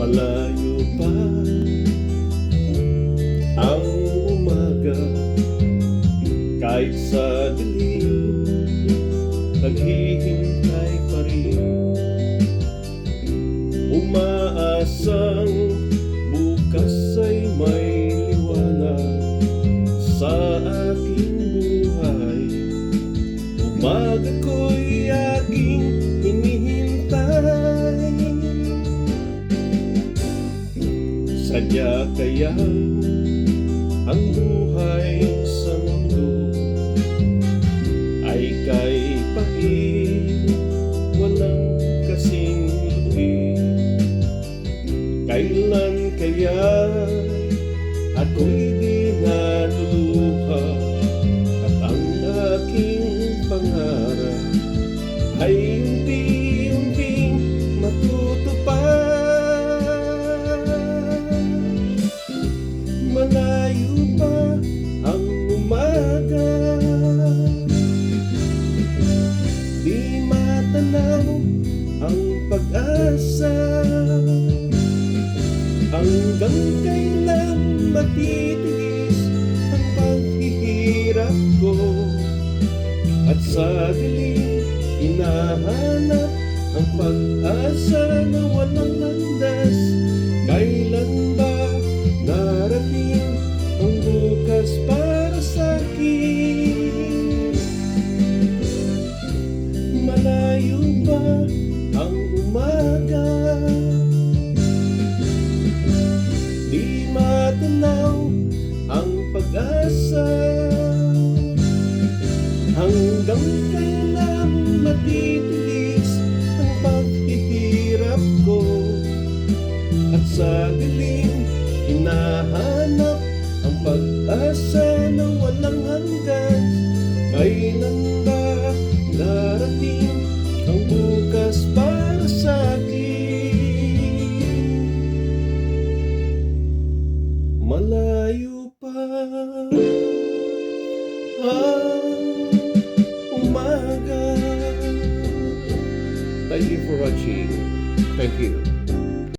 Malayo pa ang umaga, kahit sa dilim naghihintay pa rin. Umaasang bukas ay may liwanag sa aking buhay. Umaga ko'y aking hinihintay. Sadya kaya ang buhay sa mundo ay kay pahit, walang kasing lupit. Kailan kaya ako'y di naluluha at ang aking pangarap ay unti-unting matutupad? Malayo pa ang umaga, di matanaw ang pag-asa. Hanggang kailan matitiis ang paghihirap ko, at sa dilim hinahanap ang pag-asa na walang landas. Kailan ba darating ang bukas para sa'kin? Malayo pa ang umaga, di matanaw ang pag-asa. Hanggang kailan matitiis ang paghihirap ko, at sa dilim hinahanap ang pag-asa na walang hanggan. Kailan ba darating ang bukas para sa'kin? Malayo pa ang umaga. Thank you for watching. Thank you.